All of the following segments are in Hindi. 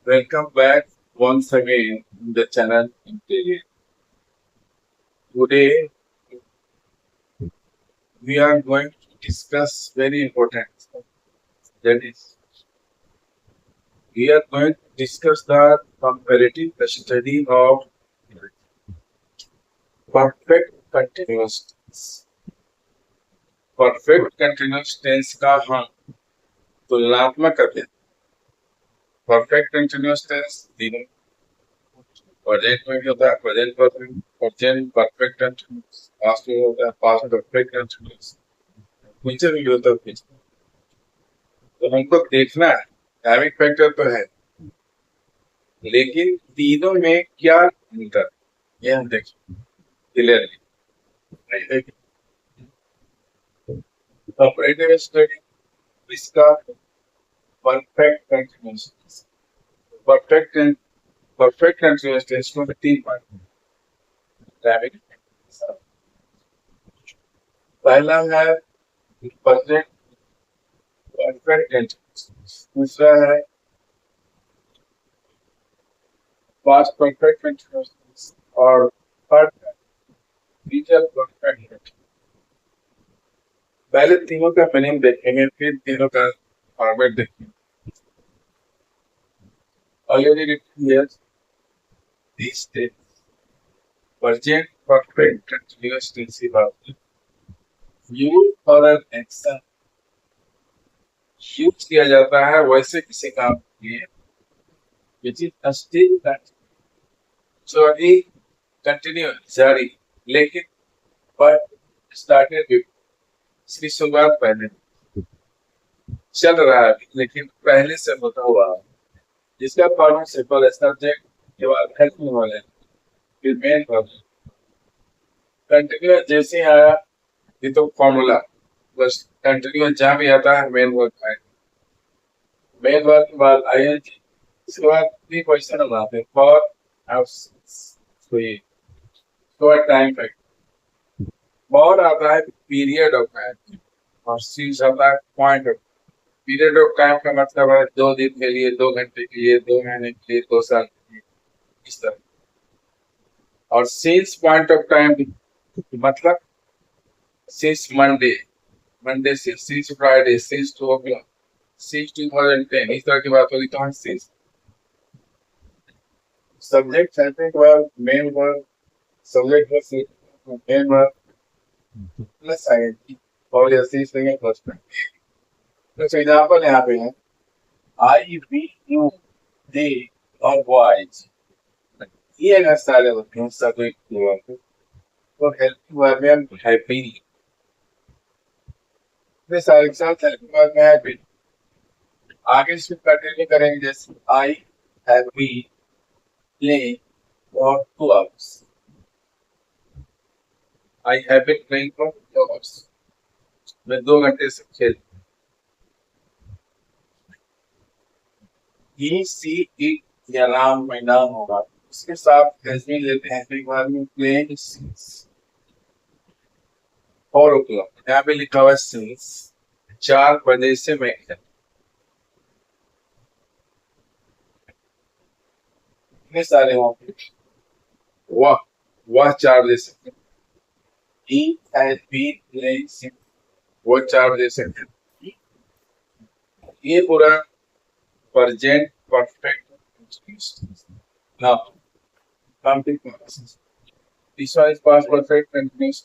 Welcome back once again in the channel. Today we are going to discuss very important. That is, we are going to discuss the comparative study of perfect continuous tense. Perfect continuous tense का हम तुलनात्मक करते हैं. Perfect continuous tense तीनों प्रेजेंट में भी होता है, present perfect, present perfect continuous, past में होता है पास्ट परफेक्ट कंटीन्यूअस, फ्यूचर में भी होता है फ्यूचर. तो हमको देखना है टाइमिंग फैक्टर तो है, लेकिन तीनों में क्या अंतर है, ये हम देखें क्लियरली. ऑपरेटिव स्टडी इसका perfect continuous, perfect perfect continuous में तीन पार्ट. टाइमिंग पहला है परफेक्ट परफेक्ट कंटीन्यूअस, दूसरा है पास्ट परफेक्ट कंटीन्यूअस और थर्ड है फ्यूचर परफेक्ट. पहले तीनों का मीनिंग देखेंगे, फिर तीनों का फॉर्मेट देखेंगे. Already written here, these days, present perfect continuous tensive verb use for an action use किया जाता है वैसे किसी काम के लिए which is still continuous, continuous जारी, लेकिन but started before, इसकी शुरुआत पहले चल रहा है लेकिन पहले से होता हुआ, जिसका फॉर्मेट सिंपल है. सब्जेक्ट के बाद हेल्पिंग वर्ब है, फिर मेन वर्ब. कंटिन्यूअस जैसे आया ये तो फॉर्मूला, बस कंटिन्यूअस जहाँ भी आता है मेन वर्ब आए, मेन वर्ब के बाद आईएनजी, इसके बाद थ्री क्वेश्चन हम आते हैं फॉर तो ये तो टाइम फैक्टर, और आता है पीरियड ऑफ टाइम और सीज आता है point of. Period of time का मतलब है 2 दिन के लिए, 2 घंटे के लिए, 2 महीने के लिए, 2 साल के लिए, इस तरह. और सीज पॉइंट ऑफ टाइम मतलब सीज मंडे, मंडे से सीज फ्राइडे, सीज 2 o'clock, सीज 2010, इस तरह की बात होगी तो हम सीज. Subject helping verb, main verb, subject verb, main verb plus ING और ये सीज लेंगे प्लस में. तो एग्जांपल यहाँ पे है आई वी यू दे और बॉयज, ये अगर सारे होते हैं सब्जेक्ट वर्ब तो हेल्पिंग वर्ब में हम हैप्पी, ये सारे के साथ हेल्पिंग वर्ब में हैप्पी. आगे इसमें कंटिन्यू करेंगे जैसे I have been playing for 2 hours, I have been playing for 2 hours, मैं 2 घंटे से खेल. ही सी इट या नाम में नाम होगा, उसके साथ हेल्पिंग लेते हैं एक बार में प्लेइंग सिंस 4 o'clock, यहाँ पे लिखा हुआ है सिंस 4 बजे से मैं खेल. इतने सारे वहां पे वाह वह 4 बजे से he has been playing since, वो 4 बजे से. ये पूरा present perfect continuous. Now, come to class. This one is past perfect continuous.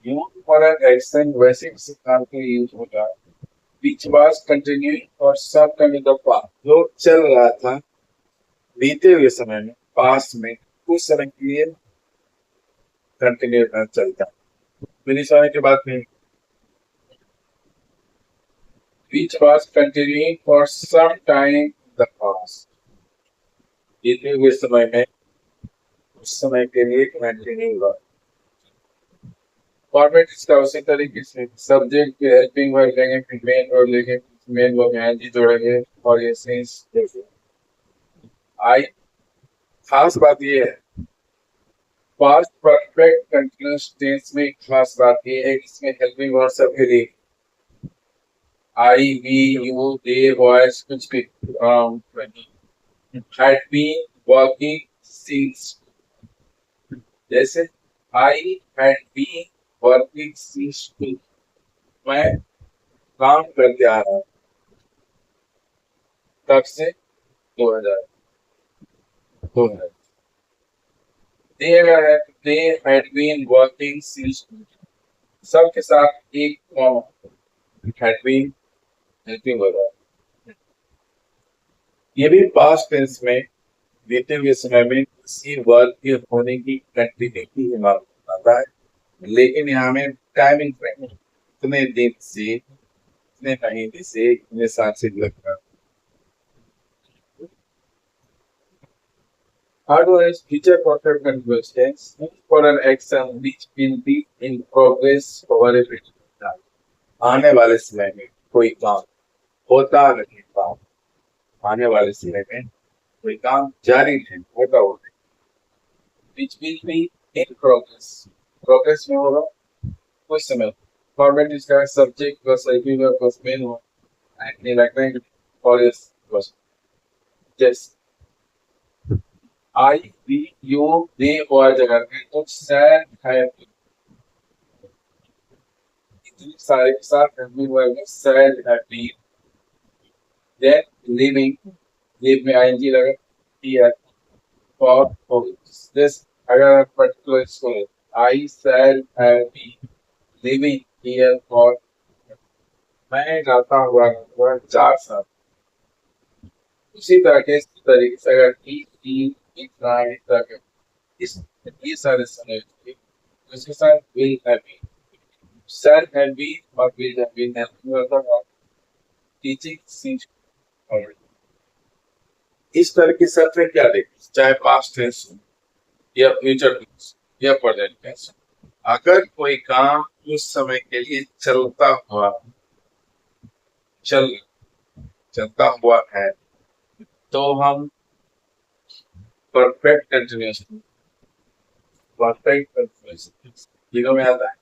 Use for an action वैसे किसी काम के लिए यूज होता है which was continuing और सब टाइम इन द पास्ट, जो चल रहा था बीते हुए समय में, पास्ट में, कुछ समय के लिए कंटिन्यू चलता. मेरी समय की बात नहीं, which was continuing for some time in the past, बीते हुए समय में उस समय के लिए कंटिन्यू हुआ. फॉर्मेट इसका उसी तरीके से सब्जेक्ट के हेल्पिंग वर्ब लेंगे, फिर मेन वर्ब लेंगे, मेन वर्ब में आईएनजी जोड़ेंगे और ये सेंस जैसे. आई खास बात ये है पास्ट परफेक्ट कंटीन्यूअस टेंस में, खास बात ये है इसमें हेल्पिंग वर्ब सबके लिए I, we, you, they, was कुछ भी had been working since. जैसे I had been working since school. मैं काम करते आ रहा हूँ तब से 2000 2000 they had been working since सबके साथ एक had been helping हो रहा है। ये भी पास्ट टेंस में बीते हुए समय में किसी वर्ग के होने की कंटिन्यूटी की मालूम आता है, लेकिन यहाँ में टाइमिंग फ्रेम इतने दिन से इतने महीने से इतने साल से लगता है। How do I future perfect continuous tense for an action which will be in progress over a period of time? आने वाले समय में कोई काम होता नहीं, काम आने वाले समय में कोई काम जारी है, होता हो which will be in progress. Progress में होगा कुछ समय। Format इसका subject plus IP plus main हो, नहीं लगता है और इस बस जैसे I, we, you, they और जगह पे कुछ sad है, इतने सारे के साथ भी हुआ है sad happy, then living, live में ing लगा here for this अगर particular school I sad happy living here for मैं जाता हुआ 4 साल। उसी तरह के इस तरीके से अगर इस ये सारे समय उसके साथ will have been shall have been और will have been टीचिंग सीख और इस तरह के सब में क्या देखें, चाहे पास्ट टेंस या फ्यूचर टेंस या प्रेजेंट टेंस, अगर कोई काम उस समय के लिए चलता हुआ है तो हम परफेक्ट कंटिन्यूअस तीनों में आता है।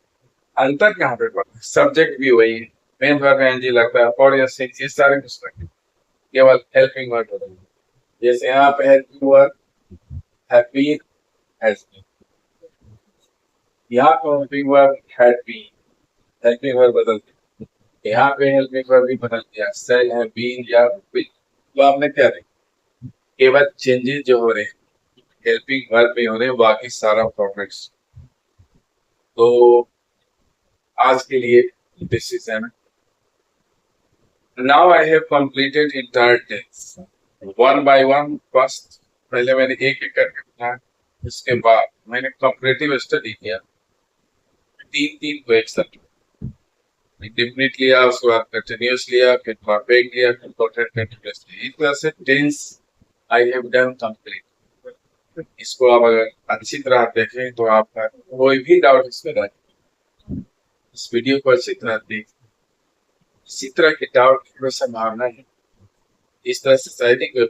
अंतर कहाँ पे पड़ता है? सब्जेक्ट भी वही है, मेन वर्ब एनजी लगता है और या सिंस ये सारे कुछ लगते हैं, केवल हेल्पिंग वर्ब होता है। जैसे यहाँ पे helping verb have been, has been, यहाँ पे helping verb had been, helping verb बदल दिया, यहाँ पे हेल्पिंग वर्ब भी बदल दिया, सेल हैव बीन या बीन। तो आपने क्या देखा, केवल चेंजेस जो हो रहे हैं हेल्पिंग वर्ब में हो रहे हैं, बाकी सारा परफेक्ट। तो आज के लिए this is an now I have completed entire tens one by one. First पहले मैंने एक एक करके पढ़ा, इसके बाद मैंने कंपैरेटिव स्टडी किया, तीन क्वेश्चन डिफिनिट लिया, उसके बाद कंटिन्यूअस लिया, फिर परफेक्ट लिया, फिर परफेक्ट कंटिन्यूअस लिया। इस तरह से tense I have done complete. इसको आप अगर अच्छी तरह देखें तो आपका कोई भी डाउट इसमें रहे, इस वीडियो को अच्छी तरह देख, इसी तरह के डाउट की संभावना है, इस तरह से साइडिंग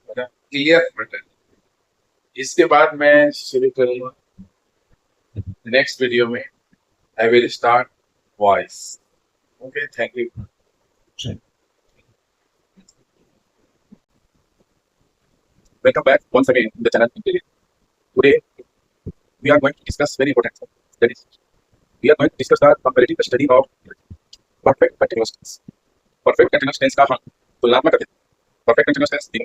क्लियर बटन। इसके बाद मैं शुरू करूंगा नेक्स्ट वीडियो में, I will start voice. Okay, thank you. Welcome back once again to the channel. Today we are going to discuss very important stuff. That is, we are going to discuss the comparative study of perfect continuous tense. Perfect continuous tense का हम तुलनात्मक करते हैं। Perfect continuous tense तीन,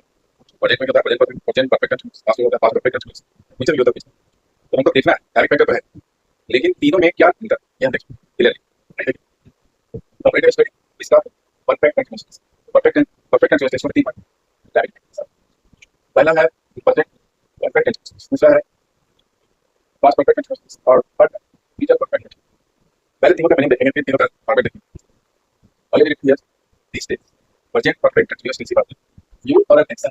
प्रेजेंट में होता है प्रेजेंट परफेक्ट कंटीन्यूअस, पास्ट में होता है पास्ट परफेक्ट कंटीन्यूअस, फ्यूचर में होता है फ्यूचर। तो हमको देखना है डायरेक्ट फैक्टर तो है, लेकिन तीनों में क्या अंतर है देखिए क्लियरली। कंपैरेटिव स्टडी इसका perfect continuous tense, perfect continuous tense में तीन पार्ट डायरेक्ट। पहला है परफेक्ट कंटीन्यूअस, दूसरा है पास्ट परफेक्ट कंटीन्यूअस और थर्ड फ्यूचर परफेक्ट कंटीन्यूअस। पहले तीनों का मीनिंग देखेंगे, फिर तीनों का फॉर्मेट देखेंगे। Already clear this tense present perfect continuous tense की बात है। यूज और एन एक्शन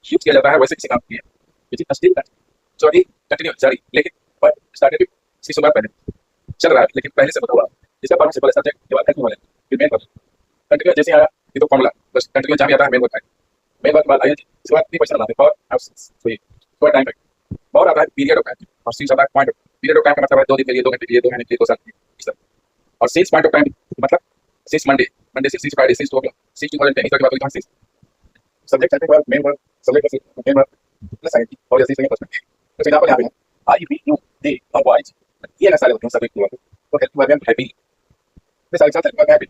यूज किया जाता है वैसे किसी काम के लिए which is still sorry continue जारी, लेकिन पर स्टार्टेड इसकी शुरुआत पहले चल रहा है, लेकिन पहले से होता हुआ इसका फॉर्म सिंपल सब्जेक्ट के बाद हेल्पिंग वाले फिर मेन वर्ब कंटिन्यू जैसे आया ये तो फॉर्मूला बस कंटिन्यू जहां भी आता है मेन वर्ब है, मेन वर्ब के बाद आईएनजी, इसके बाद 3 क्वेश्चन आते हैं। फॉर एब्सेंस तो ये फॉर टाइम और आता है पीरियड ऑफ टाइम, और सिंस आता है पॉइंट। पीरियड ऑफ टाइम का मतलब है 2 दिन के लिए, 2 घंटे के लिए, 2 महीने के लिए, 2 साल के लिए, इस तरह। और सिंस पॉइंट ऑफ टाइम मतलब since Monday Monday 6 to Friday 6 to o'clock 6 to 10 इसका के बाद कोई 6 subject chapter work main work subject main work plus IT और जैसे सेकंड पर्सपेक्टिव तो एग्जांपल यहां पे है आई बी यू दे और वाइज ये ना सारे होते हैं सब्जेक्ट वर्क तो हेल्प वर्क में हैप्पी ये सारे साथ वर्क हैप्पी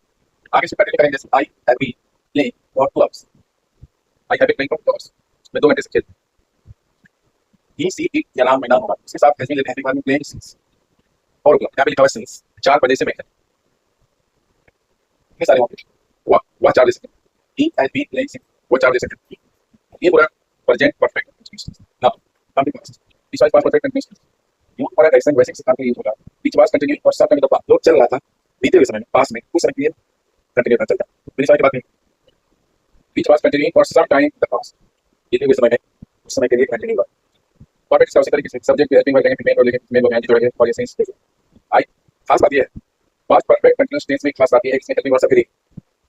आगे से कंटिन्यू करेंगे जैसे आई हैप्पी प्ले और क्लब्स आई हैप्पी प्लेइंग क्लब्स मैं 2 घंटे से खेलता ही सी इट या नाम में नाम होगा उसके साथ हैप्पी हैप्पी वर्क में प्लेइंग और क्लब हैप्पी लिखा हुआ सिंस 4 बजे से मैं ये सारे होंगे what charges he has been playing वो चार्जेस है ये पूरा present perfect now come to past this was perfect continuous you और एक्शन वैसे से काम यूज होगा बीच वाज कंटिन्यू और सब का मतलब लोड चल रहा था बीते हुए समय में पास में कुछ समय के लिए कंटिन्यू करना चलता बीच वाले के बाद में बीच was continue for some time the past बीते हुए समय में उस समय के लिए कंटिन्यू हुआ परफेक्ट उसी तरीके से सब्जेक्ट हेल्पिंग वर्ब लेंगे मेन वर्ब जोड़ेंगे और ये सेंस आई खास बात ये है पास्ट परफेक्ट कंटीन्यूअस टेंस में खास बात ये है इसमें हेल्पिंग वर्ब सब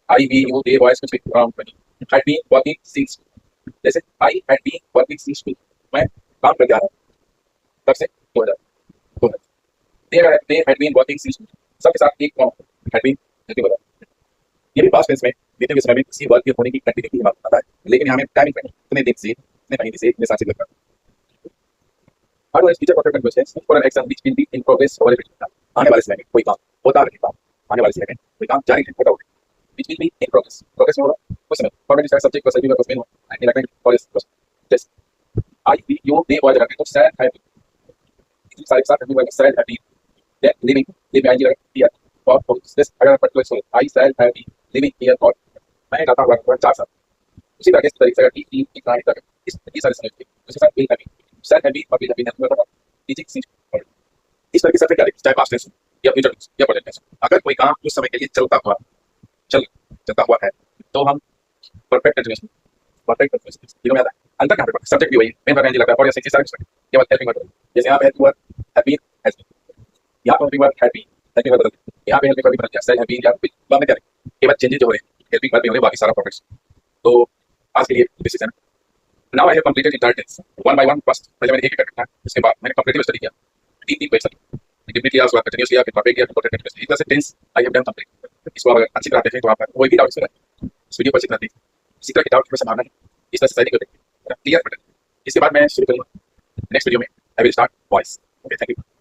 I be you they voice कुछ भी around had been working since जैसे I had been working since मैं काम करके आ रहा हूँ तब से 2000 they had been working since सबके साथ एक com had been helping verb ये भी पास्ट टेंस में बीते हुए समय में किसी वर्ब के होने की कंटिन्यूटी की बात करता है लेकिन यहाँ में टाइमिंग में कितने दिन से कितने महीने से कितने साल से लगता है how do I future perfect continuous for an action which will be in progress or आने वाले समय में कोई काम होता रहेगा आने वाले समय में कोई काम जारी होता होगा which will be in progress. Progress में होगा उस समय format is subject plus verb plus main होगा and in progress plus yes I we you they voice लगाते हैं तो sad happy इतने सारे साथ रहने वाले sad happy that living live में आएगी here for this अगर particular sole I sad happy living here for मैं रहता हूँ 4 साल उसी तरह से तरीके से टी टी की कहानी तक ये सारे समझ के उसके साथ feel happy sad happy और feel happy नेट में टीचिंग सीख इस तरह के सब क्या चाहे पास्ट टेंस या फ्यूचर टेंस या प्रेजेंट टेंस अगर कोई काम उस समय के लिए चलता हुआ है तो हम परफेक्ट कंटीन्यूअस ये आता है अंतर कहां पे सब्जेक्ट भी वही मेन वर्ब लगता है और ये सारे केवल हेल्पिंग वर्ब जैसे यहां पे हेल्पिंग वर्ब हैप्पी हैज यहां पे हेल्पिंग वर्ब हैप्पी वर्ब यहां पे हेल्पिंग वर्ब बदल गया हैप्पी या बाद में क्या केवल चेंजेस जो हो रहे हैं हेल्पिंग वर्ब में होने बाकी सारा परफेक्ट तो आज के लिए this is now I have completed entire tens one by one first पहले मैंने एक एक करना उसके बाद मैंने कंप्लीटली स्टडी किया तीन क्वेश्चन डिफरेंट किया उसके बाद कंटीन्यूअस किया फिर परफेक्ट किया इंपॉर्टेंट कंटीन्यूअस इस तरह से tense I have done complete इसको अगर अच्छी तरह देखें तो आप कोई भी डाउट है इस वीडियो पर अच्छी तरह देखें इसी तरह की डाउट की संभावना है इस तरह से स्टडी करते क्लियर बटन इसके बाद मैं शुरू करूंगा नेक्स्ट वीडियो में I will start voice okay thank you